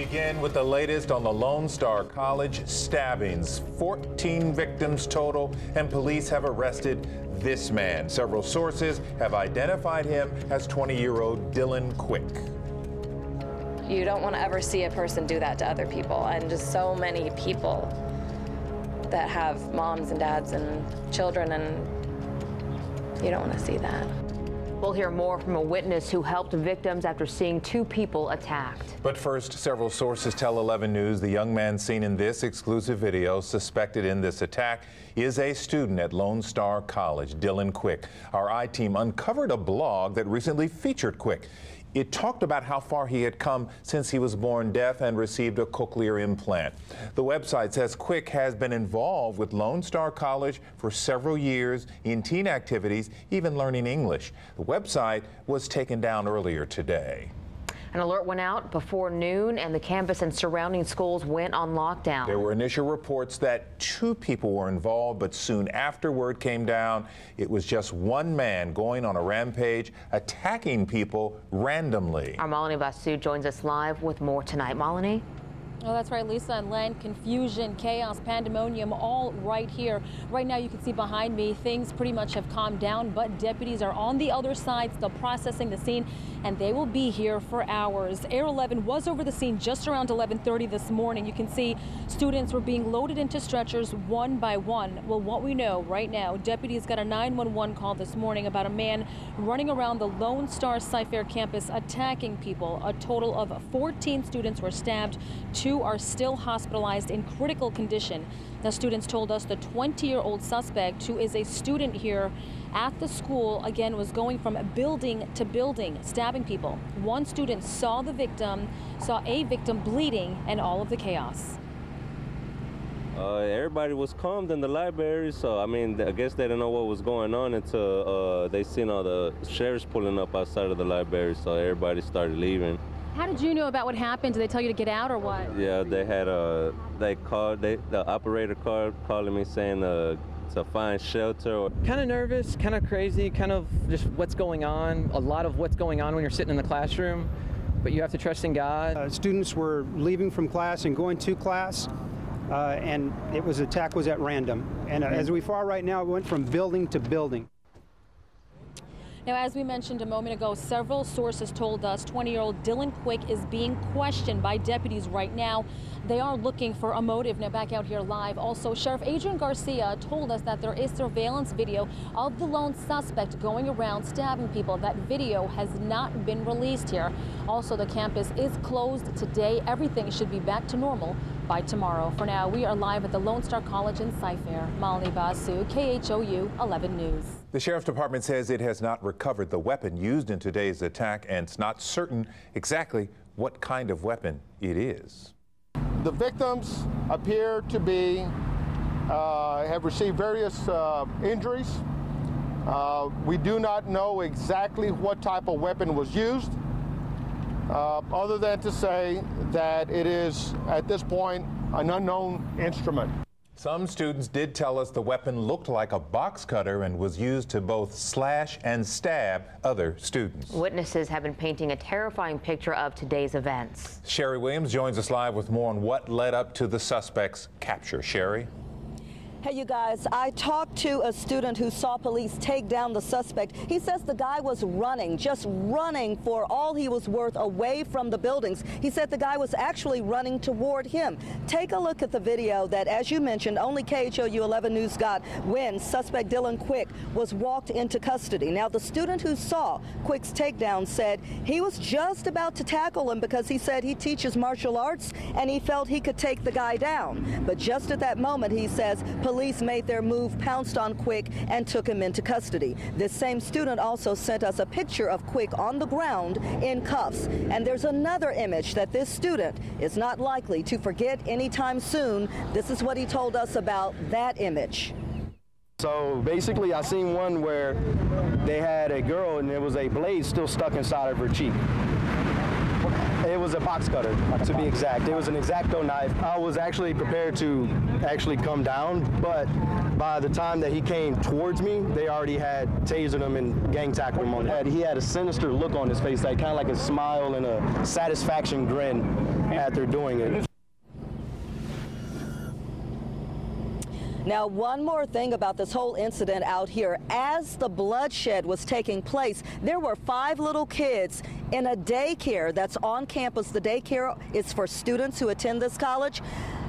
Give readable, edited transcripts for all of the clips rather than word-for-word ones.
begin with the latest on the Lone Star College stabbings. 14 victims total, and police have arrested this man. Several sources have identified him as 20-year-old Dylan Quick. You don't want to ever see a person do that to other people, and just so many people that have moms and dads and children, and you don't want to see that. We'll hear more from a witness who helped victims after seeing two people attacked. But first, several sources tell 11 News the young man seen in this exclusive video suspected in this attack is a student at Lone Star College, Dylan Quick. Our I-Team uncovered a blog that recently featured Quick. It talked about how far he had come since he was born deaf and received a cochlear implant. The website says Quick has been involved with Lone Star College for several years in teen activities, even learning English. The website was taken down earlier today. An alert went out before noon, and the campus and surrounding schools went on lockdown. There were initial reports that 2 people were involved, but soon after word came down, it was just one man going on a rampage, attacking people randomly. Our Malini Basu joins us live with more tonight. Malini? Oh, that's right, Lisa, and Len. Confusion, chaos, pandemonium, all right here. Right now, you can see behind me, things pretty much have calmed down, but deputies are on the other side, still processing the scene, and they will be here for hours. Air 11 was over the scene just around 11:30 this morning. You can see students were being loaded into stretchers one by one. Well, what we know right now, deputies got a 911 call this morning about a man running around the Lone Star Sci-Fair campus attacking people. A total of 14 students were stabbed. 2 are still hospitalized in critical condition. The students told us the 20-year-old suspect, who is a student here at the school, again was going from building to building, stabbing people. One student saw a victim bleeding, and all of the chaos. Everybody was calmed in the library, so I mean, I guess they didn't know what was going on until they seen all the sheriffs pulling up outside of the library, so everybody started leaving. How did you know about what happened? Did they tell you to get out or what? Yeah, they had the operator calling me saying it's a fine shelter. Kind of nervous, kind of crazy, kind of just what's going on, a lot of what's going on when you're sitting in the classroom, but you have to trust in God. Students were leaving from class and going to class, and attack was at random. And as we far right now, it went from building to building. Now, as we mentioned a moment ago, several sources told us 20-year-old Dylan Quick is being questioned by deputies right now. They are looking for a motive. Now, back out here live. Also, Sheriff Adrian Garcia told us that there is surveillance video of the lone suspect going around stabbing people. That video has not been released here. Also, the campus is closed today. Everything should be back to normal by tomorrow. For now, we are live at the Lone Star College in Sci-Fair. Malini Basu, KHOU 11 News. The Sheriff's Department says it has not recovered the weapon used in today's attack, and it's not certain exactly what kind of weapon it is. The victims appear to be, have received various injuries. We do not know exactly what type of weapon was used, other than to say that it is, at this point, an unknown instrument. Some students did tell us the weapon looked like a box cutter and was used to both slash and stab other students. Witnesses have been painting a terrifying picture of today's events. Sherry Williams joins us live with more on what led up to the suspect's capture. Sherry? Hey, you guys, I talked to a student who saw police take down the suspect. He says the guy was running, just running for all he was worth away from the buildings. He said the guy was actually running toward him. Take a look at the video that, as you mentioned, only KHOU 11 News got when suspect Dylan Quick was walked into custody. Now, the student who saw Quick's takedown said he was just about to tackle him because he said he teaches martial arts and he felt he could take the guy down. But just at that moment, he says, police made their move, pounced on Quick, and took him into custody. This same student also sent us a picture of Quick on the ground in cuffs. And there's another image that this student is not likely to forget anytime soon. This is what he told us about that image. So basically, I seen one where they had a girl and there was a blade still stuck inside of her cheek. It was a box cutter, to be exact. It was an X-Acto knife. I was actually prepared to come down, but by the time that he came towards me, they already had tasered him and gang tackled him on the head. He had a sinister look on his face, like kind of like a smile and a satisfaction grin after doing it. Now, one more thing about this whole incident out here. As the bloodshed was taking place, there were 5 little kids in a daycare that's on campus. The daycare is for students who attend this college.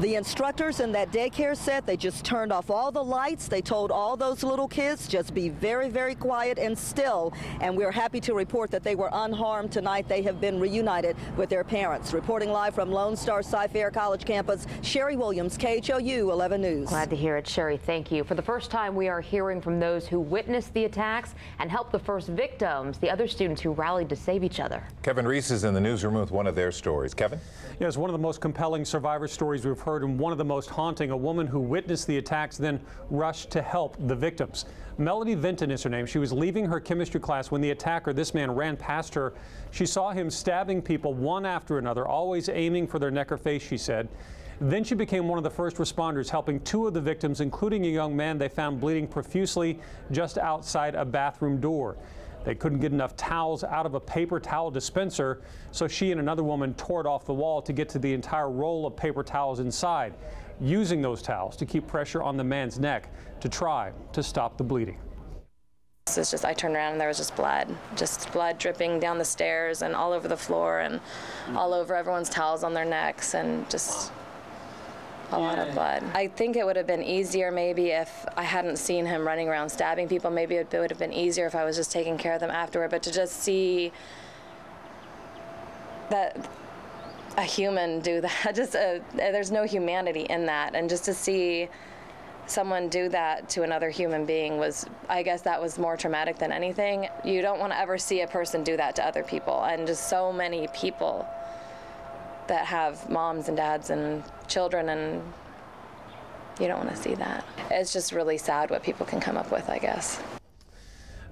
The instructors in that daycare said they just turned off all the lights. They told all those little kids just be very, very quiet and still. And we're happy to report that they were unharmed tonight. They have been reunited with their parents. Reporting live from Lone Star Cy-Fair College campus, Sherry Williams, KHOU 11 News. Glad to hear it, Sherry. Thank you. For the first time, we are hearing from those who witnessed the attacks and helped the first victims, the other students who rallied to save each other. Kevin Reese is in the newsroom with one of their stories. Kevin? Yes, one of the most compelling survivor stories we've heard, and one of the most haunting. A woman who witnessed the attacks then rushed to help the victims. Melody Vinton is her name. She was leaving her chemistry class when the attacker, this man, ran past her. She saw him stabbing people one after another, always aiming for their neck or face, she said. Then she became one of the first responders, helping 2 of the victims, including a young man they found bleeding profusely just outside a bathroom door. They couldn't get enough towels out of a paper towel dispenser, so she and another woman tore it off the wall to get to the entire roll of paper towels inside, using those towels to keep pressure on the man's neck to try to stop the bleeding. It's just, I turned around and there was just blood dripping down the stairs and all over the floor and all over everyone's towels on their necks, and just a lot of blood. I think it would have been easier maybe if I hadn't seen him running around stabbing people. Maybe it would have been easier if I was just taking care of them afterward, but to just see that a human do that, there's no humanity in that, and just to see someone do that to another human being was, I guess that was more traumatic than anything. You don't want to ever see a person do that to other people, and just so many people that have moms and dads and children, and you don't want to see that. It's just really sad what people can come up with, I guess.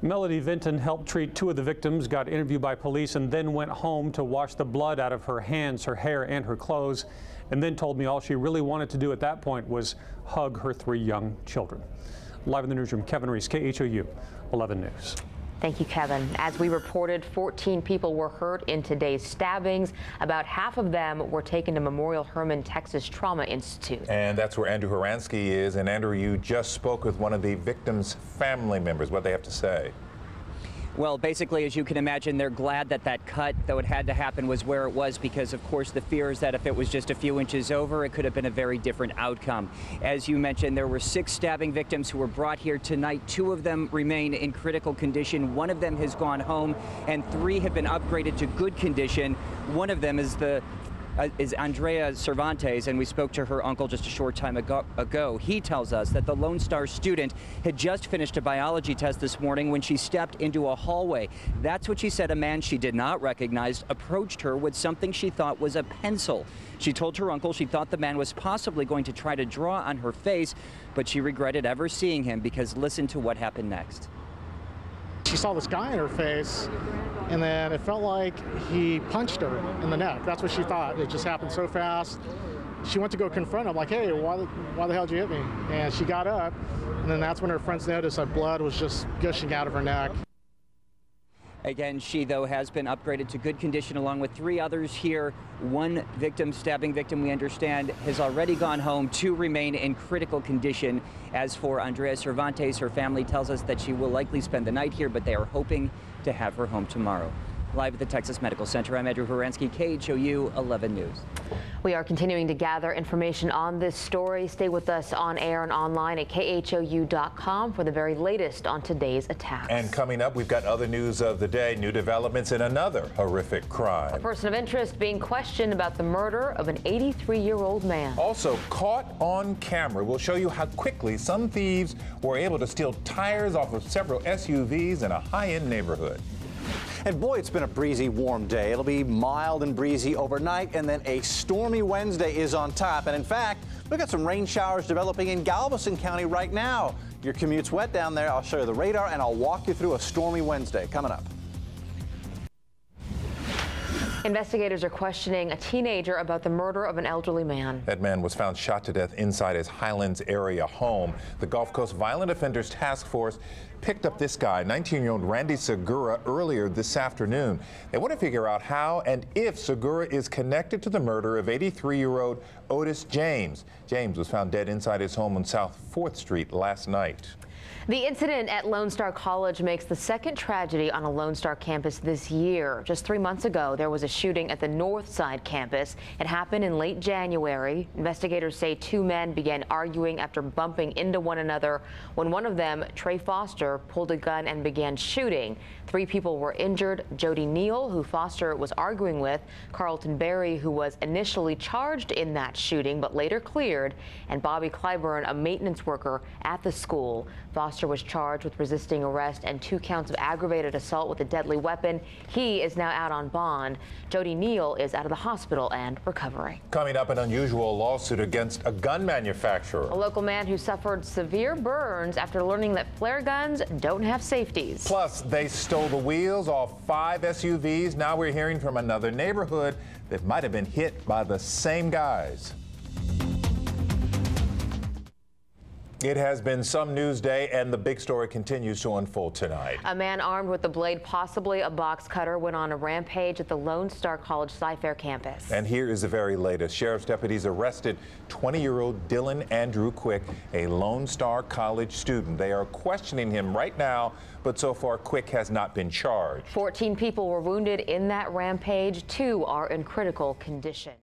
Melody Vinton helped treat 2 of the victims, got interviewed by police, and then went home to wash the blood out of her hands, her hair, and her clothes, and then told me all she really wanted to do at that point was hug her 3 young children. Live in the newsroom, Kevin Reese, KHOU 11 News. Thank you, Kevin. As we reported, 14 people were hurt in today's stabbings. About half of them were taken to Memorial Hermann Texas Trauma Institute. And that's where Andrew Horansky is. And Andrew, you just spoke with one of the victims' family members. What they have to say? Well, basically, as you can imagine, they're glad that that cut, though it had to happen, was where it was, because, of course, the fear is that if it was just a few inches over, it could have been a very different outcome. As you mentioned, there were 6 stabbing victims who were brought here tonight. 2 of them remain in critical condition. 1 of them has gone home, and 3 have been upgraded to good condition. One of them is Andrea Cervantes, and we spoke to her uncle just a short time ago. He tells us that the Lone Star student had just finished a biology test this morning when she stepped into a hallway. That's what she said. A man she did not recognize approached her with something she thought was a pencil. She told her uncle she thought the man was possibly going to try to draw on her face, but she regretted ever seeing him, because listen to what happened next. She saw this guy in her face, and then it felt like he punched her in the neck. That's what she thought. It just happened so fast. She went to go confront him, like, hey, why the hell did you hit me? And she got up, and then that's when her friends noticed that blood was just gushing out of her neck. Again, she, though, has been upgraded to good condition along with 3 others here. 1 victim, stabbing victim, we understand, has already gone home. 2 remain in critical condition. As for Andrea Cervantes, her family tells us that she will likely spend the night here, but they are hoping to have her home tomorrow. Live at the Texas Medical Center, I'm Andrew Horansky, KHOU 11 News. We are continuing to gather information on this story. Stay with us on air and online at KHOU.com for the very latest on today's attacks. And coming up, we've got other news of the day, new developments in another horrific crime. A person of interest being questioned about the murder of an 83-year-old man. Also caught on camera. We'll show you how quickly some thieves were able to steal tires off of several SUVs in a high-end neighborhood. And boy, it's been a breezy, warm day. It'll be mild and breezy overnight, and then a stormy Wednesday is on top. And in fact, we've got some rain showers developing in Galveston County right now. Your commute's wet down there. I'll show you the radar, and I'll walk you through a stormy Wednesday coming up. Investigators are questioning a teenager about the murder of an elderly man. That man was found shot to death inside his Highlands area home. The Gulf Coast Violent Offenders Task Force picked up this guy, 19-year-old Randy Segura, earlier this afternoon. They want to figure out how and if Segura is connected to the murder of 83-year-old Otis James. James was found dead inside his home on South 4th Street last night. The incident at Lone Star College makes the second tragedy on a Lone Star campus this year. Just 3 months ago, there was a shooting at the North Side campus. It happened in late January. Investigators say 2 men began arguing after bumping into one another when one of them, Trey Foster, pulled a gun and began shooting. 3 people were injured: Jody Neal, who Foster was arguing with, Carlton Berry, who was initially charged in that shooting but later cleared, and Bobby Clyburn, a maintenance worker at the school. Foster was charged with resisting arrest and 2 counts of aggravated assault with a deadly weapon. He is now out on bond. Jody Neal is out of the hospital and recovering. Coming up, an unusual lawsuit against a gun manufacturer. A local man who suffered severe burns after learning that flare guns don't have safeties. Plus, they stole the wheels off 5 SUVs. Now we're hearing from another neighborhood that might have been hit by the same guys. It has been some news day, and the big story continues to unfold tonight. A man armed with a blade, possibly a box cutter, went on a rampage at the Lone Star College Sci-Fair campus. And here is the very latest. Sheriff's deputies arrested 20-year-old Dylan Andrew Quick, a Lone Star College student. They are questioning him right now, but so far Quick has not been charged. 14 people were wounded in that rampage. 2 are in critical condition.